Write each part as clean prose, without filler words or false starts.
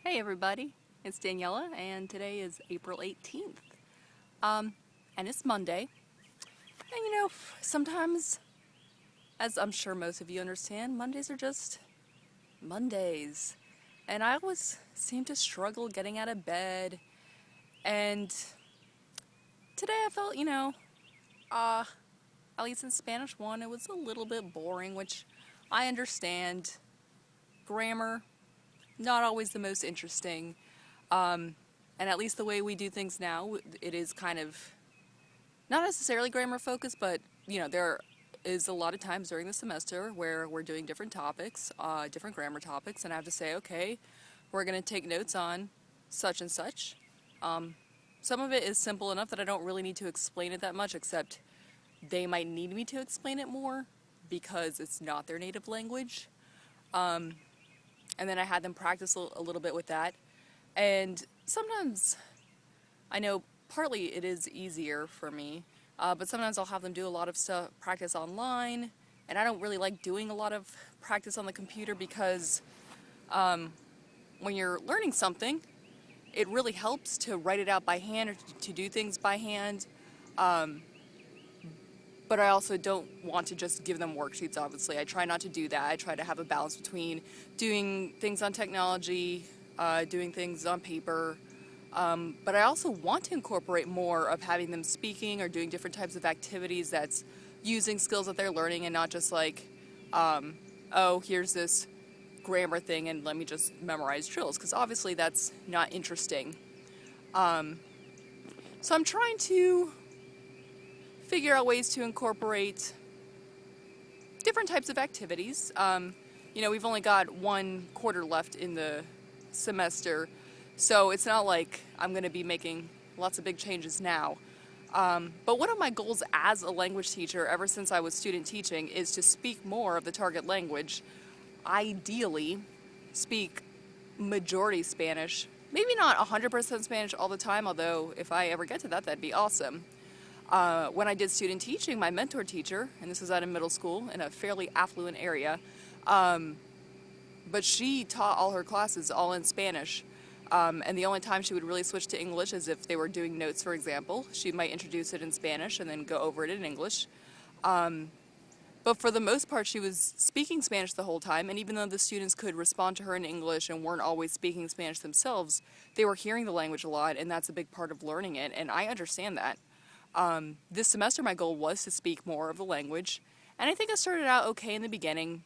Hey everybody, it's Daniela and today is April 18th. And it's Monday. And sometimes, as I'm sure most of you understand, Mondays are just Mondays. And I always seem to struggle getting out of bed. And today I felt, at least in Spanish 1, it was a little bit boring, which I understand. Grammar, not always the most interesting. And at least the way we do things now, it is kind of not necessarily grammar focused, but there is a lot of times during the semester where we're doing different topics, different grammar topics, and I have to say, okay, we're going to take notes on such and such. Some of it is simple enough that I don't really need to explain it that much, except they might need me to explain it more because it's not their native language. And then I had them practice a little bit with that. And sometimes, I know partly it is easier for me, but sometimes I'll have them do a lot of stuff, practice online, and I don't really like doing a lot of practice on the computer because when you're learning something, it really helps to write it out by hand or to do things by hand. But I also don't want to just give them worksheets, obviously. I try not to do that. I try to have a balance between doing things on technology, doing things on paper, but I also want to incorporate more of having them speaking or doing different types of activities that's using skills that they're learning and not just like, oh, here's this grammar thing and let me just memorize drills, because obviously that's not interesting. So I'm trying to figure out ways to incorporate different types of activities. We've only got 1 quarter left in the semester, so it's not like I'm going to be making lots of big changes now. But one of my goals as a language teacher ever since I was student teaching is to speak more of the target language. Ideally, speak majority Spanish. Maybe not 100% Spanish all the time, although if I ever get to that, that'd be awesome. When I did student teaching, my mentor teacher, and this was at a middle school in a fairly affluent area, but she taught all her classes all in Spanish. And the only time she would really switch to English is if they were doing notes, for example. She might introduce it in Spanish and then go over it in English. But for the most part, she was speaking Spanish the whole time, and even though the students could respond to her in English and weren't always speaking Spanish themselves, they were hearing the language a lot, and that's a big part of learning it, and I understand that. This semester, my goal was to speak more of the language, and I think I started out okay in the beginning,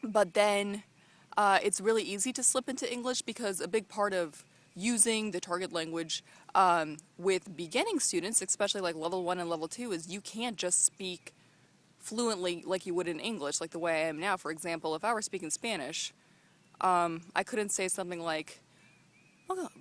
but then it's really easy to slip into English because a big part of using the target language with beginning students, especially like level 1 and level 2, is you can't just speak fluently like you would in English, like the way I am now. For example, if I were speaking Spanish, I couldn't say something like,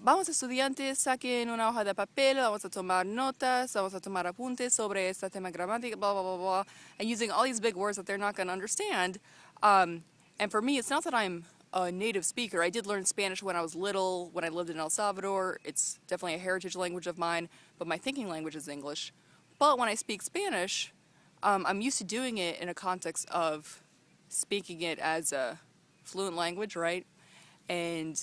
vamos estudiantes, saquen una hoja de papel, vamos a tomar notas, vamos a tomar apuntes sobre este tema gramática, blah, blah, blah, blah, and using all these big words that they're not going to understand. And for me, it's not that I'm a native speaker. I did learn Spanish when I was little, when I lived in El Salvador. It's definitely a heritage language of mine, but my thinking language is English. But when I speak Spanish, I'm used to doing it in a context of speaking it as a fluent language, right? And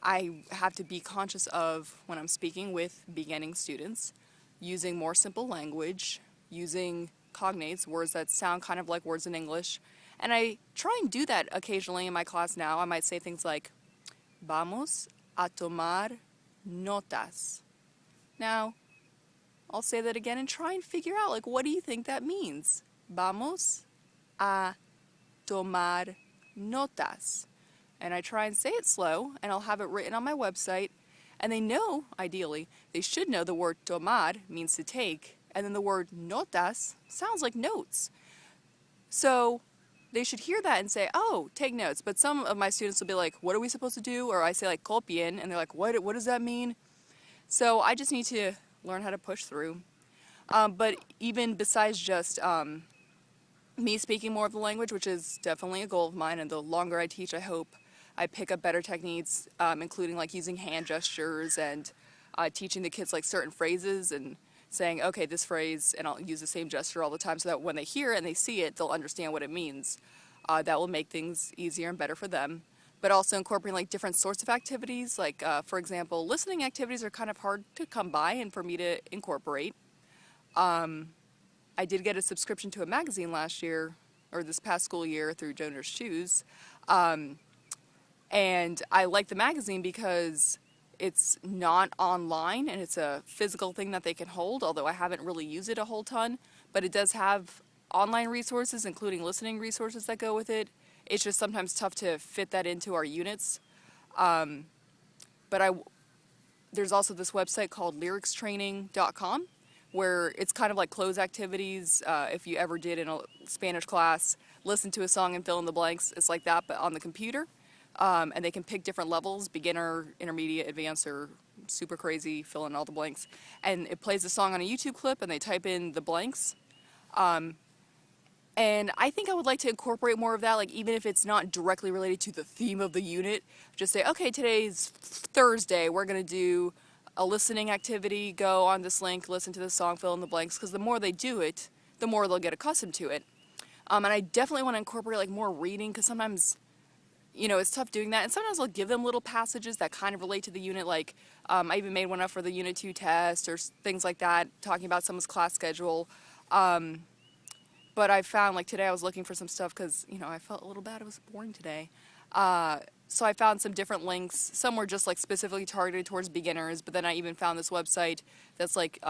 I have to be conscious of, when I'm speaking with beginning students, using more simple language, using cognates, words that sound kind of like words in English. And I try and do that occasionally in my class now. I might say things like, vamos a tomar notas. Now, I'll say that again and try and figure out, like, what do you think that means? Vamos a tomar notas. And I try and say it slow, and I'll have it written on my website. And they know, ideally, they should know the word tomar means to take, and then the word notas sounds like notes. So they should hear that and say, oh, take notes. But some of my students will be like, what are we supposed to do? Or I say, like, copien, and they're like, what does that mean? So I just need to learn how to push through. But even besides just me speaking more of the language, which is definitely a goal of mine, and the longer I teach, I hope I pick up better techniques, including like using hand gestures and teaching the kids like certain phrases and saying, okay, this phrase, and I'll use the same gesture all the time so that when they hear it and they see it, they'll understand what it means. That will make things easier and better for them. but also incorporating like different sorts of activities. Like, for example, listening activities are kind of hard to come by and for me to incorporate. I did get a subscription to a magazine last year, or this past school year, through Joner's Shoes. And I like the magazine because it's not online and it's a physical thing that they can hold, although I haven't really used it a whole ton. But it does have online resources, including listening resources that go with it. It's just sometimes tough to fit that into our units. But there's also this website called lyricstraining.com, where it's kind of like closed activities. If you ever did in a Spanish class, listen to a song and fill in the blanks. It's like that, but on the computer. And they can pick different levels, beginner, intermediate, advanced, or super crazy, fill in all the blanks. And it plays the song on a YouTube clip, and they type in the blanks. And I think I would like to incorporate more of that, like even if it's not directly related to the theme of the unit, just say, okay, today's Thursday, we're going to do a listening activity, go on this link, listen to the song, fill in the blanks, because the more they do it, the more they'll get accustomed to it. And I definitely want to incorporate like more reading, because sometimes, you know, it's tough doing that. And sometimes I'll give them little passages that kind of relate to the unit, like I even made one up for the Unit 2 test or things like that, talking about someone's class schedule. But I found, like today I was looking for some stuff because, you know, I felt a little bad. It was boring today. So I found some different links. Some were just like specifically targeted towards beginners, but then I even found this website that's like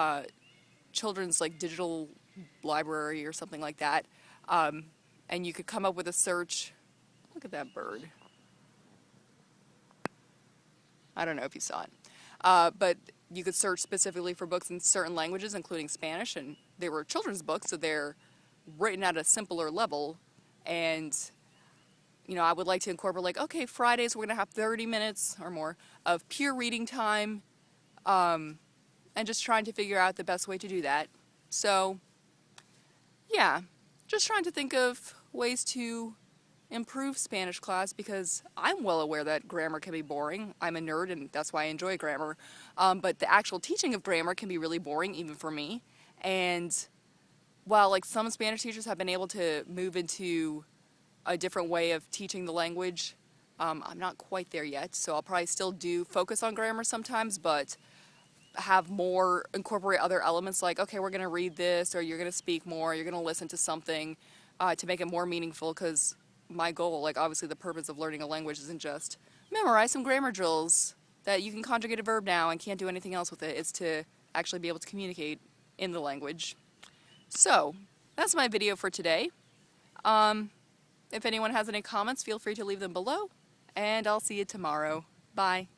children's like digital library or something like that. And you could come up with a search. Look at that bird. I don't know if you saw it. But you could search specifically for books in certain languages, including Spanish, and they were children's books, so they're written at a simpler level. And, you know, I would like to incorporate, like, okay, Fridays we're going to have 30 minutes or more of pure reading time, and just trying to figure out the best way to do that. So, yeah, just trying to think of ways to improve Spanish class, because I'm well aware that grammar can be boring. I'm a nerd, and that's why I enjoy grammar. But the actual teaching of grammar can be really boring, even for me. And while like some Spanish teachers have been able to move into a different way of teaching the language, I'm not quite there yet. So I'll probably still do focus on grammar sometimes, but have more incorporate other elements, like, okay, we're going to read this, or you're going to speak more, you're going to listen to something to make it more meaningful. Because my goal, like obviously the purpose of learning a language isn't just memorize some grammar drills that you can conjugate a verb now and can't do anything else with it. It's to actually be able to communicate in the language. So that's my video for today. If anyone has any comments, feel free to leave them below, and I'll see you tomorrow. Bye.